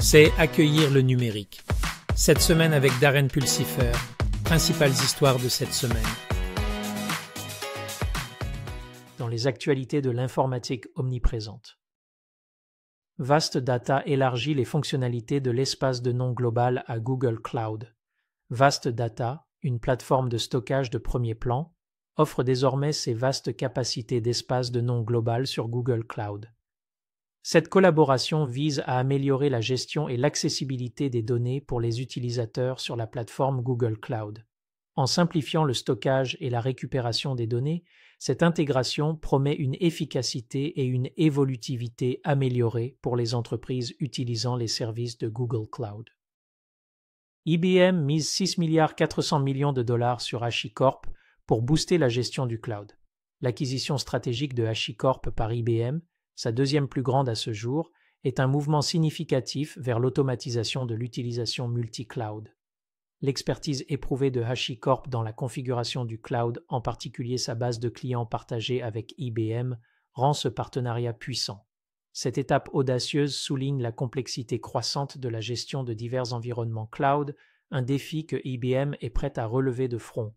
c'est accueillir le numérique. Cette semaine avec Darren Pulsifer, principales histoires de cette semaine. Dans les actualités de l'informatique omniprésente. Vast Data élargit les fonctionnalités de l'espace de nom global à Google Cloud. Vast Data, une plateforme de stockage de premier plan, offre désormais ses vastes capacités d'espace de nom global sur Google Cloud. Cette collaboration vise à améliorer la gestion et l'accessibilité des données pour les utilisateurs sur la plateforme Google Cloud. En simplifiant le stockage et la récupération des données, cette intégration promet une efficacité et une évolutivité améliorées pour les entreprises utilisant les services de Google Cloud. IBM mise 6,4 milliards de dollars sur HashiCorp pour booster la gestion du cloud. L'acquisition stratégique de HashiCorp par IBM, sa deuxième plus grande à ce jour, est un mouvement significatif vers l'automatisation de l'utilisation multi-cloud. L'expertise éprouvée de HashiCorp dans la configuration du cloud, en particulier sa base de clients partagée avec IBM, rend ce partenariat puissant. Cette étape audacieuse souligne la complexité croissante de la gestion de divers environnements cloud, un défi que IBM est prête à relever de front.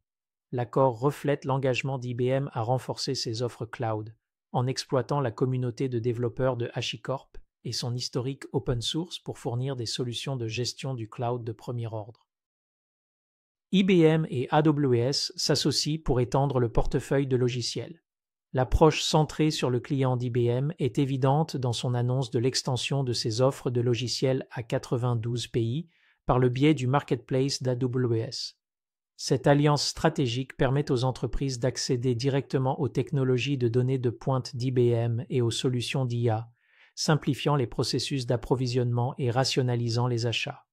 L'accord reflète l'engagement d'IBM à renforcer ses offres cloud, en exploitant la communauté de développeurs de HashiCorp et son historique open source pour fournir des solutions de gestion du cloud de premier ordre. IBM et AWS s'associent pour étendre le portefeuille de logiciels. L'approche centrée sur le client d'IBM est évidente dans son annonce de l'extension de ses offres de logiciels à 92 pays par le biais du marketplace d'AWS. Cette alliance stratégique permet aux entreprises d'accéder directement aux technologies de données de pointe d'IBM et aux solutions d'IA, simplifiant les processus d'approvisionnement et rationalisant les achats.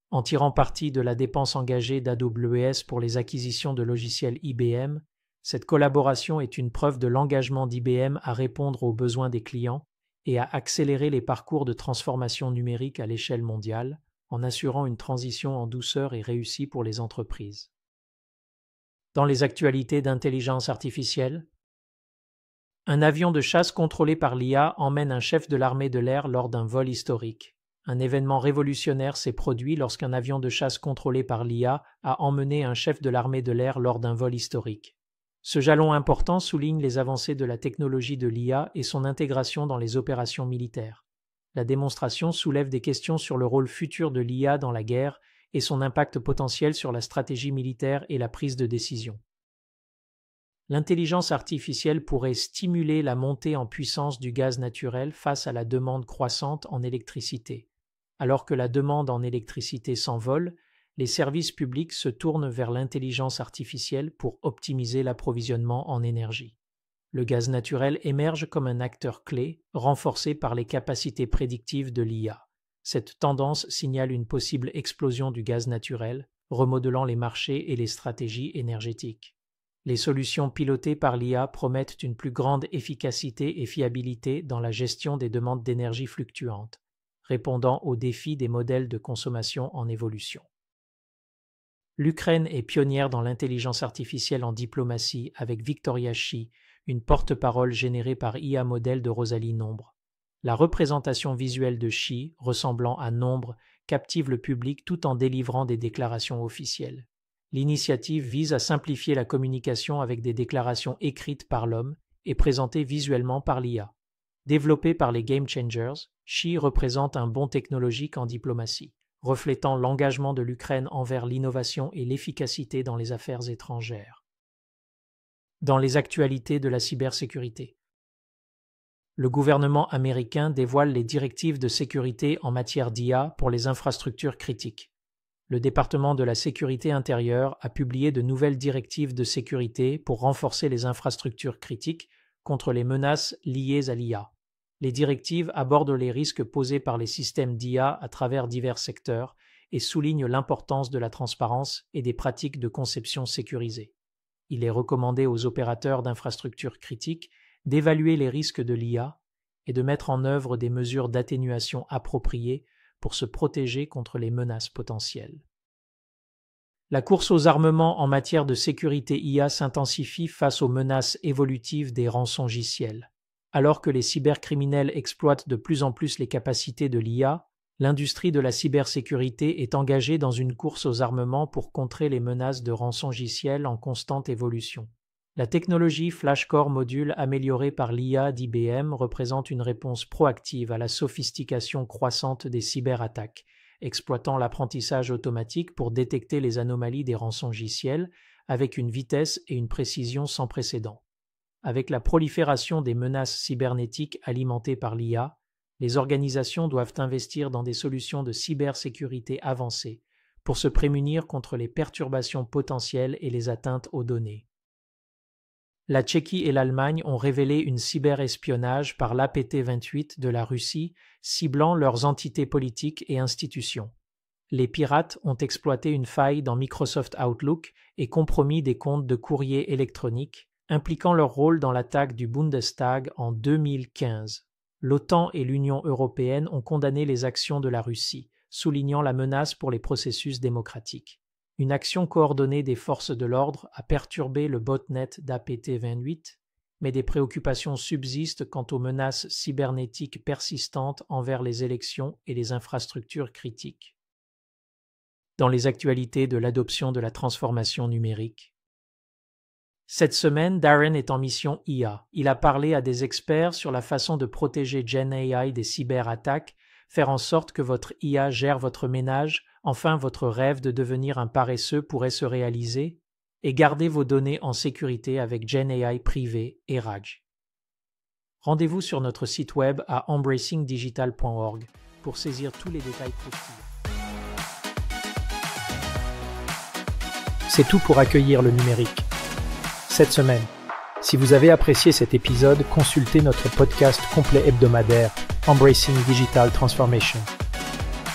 En tirant parti de la dépense engagée d'AWS pour les acquisitions de logiciels IBM, cette collaboration est une preuve de l'engagement d'IBM à répondre aux besoins des clients et à accélérer les parcours de transformation numérique à l'échelle mondiale, en assurant une transition en douceur et réussie pour les entreprises. Dans les actualités d'intelligence artificielle, un avion de chasse contrôlé par l'IA emmène un chef de l'armée de l'air lors d'un vol historique. Un événement révolutionnaire s'est produit lorsqu'un avion de chasse contrôlé par l'IA a emmené un chef de l'armée de l'air lors d'un vol historique. Ce jalon important souligne les avancées de la technologie de l'IA et son intégration dans les opérations militaires. La démonstration soulève des questions sur le rôle futur de l'IA dans la guerre et son impact potentiel sur la stratégie militaire et la prise de décision. L'intelligence artificielle pourrait stimuler la montée en puissance du gaz naturel face à la demande croissante en électricité. Alors que la demande en électricité s'envole, les services publics se tournent vers l'intelligence artificielle pour optimiser l'approvisionnement en énergie. Le gaz naturel émerge comme un acteur clé, renforcé par les capacités prédictives de l'IA. Cette tendance signale une possible explosion du gaz naturel, remodelant les marchés et les stratégies énergétiques. Les solutions pilotées par l'IA promettent une plus grande efficacité et fiabilité dans la gestion des demandes d'énergie fluctuantes, répondant aux défis des modèles de consommation en évolution. L'Ukraine est pionnière dans l'intelligence artificielle en diplomatie avec Victoria Shi, une porte-parole générée par IA modèle de Rosalie Nombre. La représentation visuelle de Shi, ressemblant à Nombre, captive le public tout en délivrant des déclarations officielles. L'initiative vise à simplifier la communication avec des déclarations écrites par l'homme et présentées visuellement par l'IA. Développée par les Game Changers, Shi représente un bond technologique en diplomatie, reflétant l'engagement de l'Ukraine envers l'innovation et l'efficacité dans les affaires étrangères. Dans les actualités de la cybersécurité, le gouvernement américain dévoile les directives de sécurité en matière d'IA pour les infrastructures critiques. Le département de la sécurité intérieure a publié de nouvelles directives de sécurité pour renforcer les infrastructures critiques contre les menaces liées à l'IA. Les directives abordent les risques posés par les systèmes d'IA à travers divers secteurs et soulignent l'importance de la transparence et des pratiques de conception sécurisées. Il est recommandé aux opérateurs d'infrastructures critiques d'évaluer les risques de l'IA et de mettre en œuvre des mesures d'atténuation appropriées pour se protéger contre les menaces potentielles. La course aux armements en matière de sécurité IA s'intensifie face aux menaces évolutives des rançongiciels. Alors que les cybercriminels exploitent de plus en plus les capacités de l'IA, L'industrie de la cybersécurité est engagée dans une course aux armements pour contrer les menaces de rançongiciel en constante évolution. La technologie FlashCore Module améliorée par l'IA d'IBM représente une réponse proactive à la sophistication croissante des cyberattaques, exploitant l'apprentissage automatique pour détecter les anomalies des rançongiciels avec une vitesse et une précision sans précédent. Avec la prolifération des menaces cybernétiques alimentées par l'IA, les organisations doivent investir dans des solutions de cybersécurité avancées pour se prémunir contre les perturbations potentielles et les atteintes aux données. La Tchéquie et l'Allemagne ont révélé une cyberespionnage par l'APT-28 de la Russie, ciblant leurs entités politiques et institutions. Les pirates ont exploité une faille dans Microsoft Outlook et compromis des comptes de courrier électronique, impliquant leur rôle dans l'attaque du Bundestag en 2015. L'OTAN et l'Union européenne ont condamné les actions de la Russie, soulignant la menace pour les processus démocratiques. Une action coordonnée des forces de l'ordre a perturbé le botnet d'APT-28, mais des préoccupations subsistent quant aux menaces cybernétiques persistantes envers les élections et les infrastructures critiques. Dans les actualités de l'adoption de la transformation numérique. Cette semaine, Darren est en mission IA. Il a parlé à des experts sur la façon de protéger GenAI des cyberattaques, faire en sorte que votre IA gère votre ménage, enfin votre rêve de devenir un paresseux pourrait se réaliser, et garder vos données en sécurité avec GenAI privé et RAG. Rendez-vous sur notre site web à embracingdigital.org pour saisir tous les détails croustillants. C'est tout pour accueillir le numérique. Cette semaine, si vous avez apprécié cet épisode, consultez notre podcast complet hebdomadaire Embracing Digital Transformation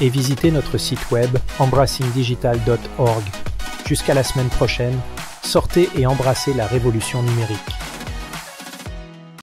et visitez notre site web embracingdigital.org. Jusqu'à la semaine prochaine, sortez et embrassez la révolution numérique.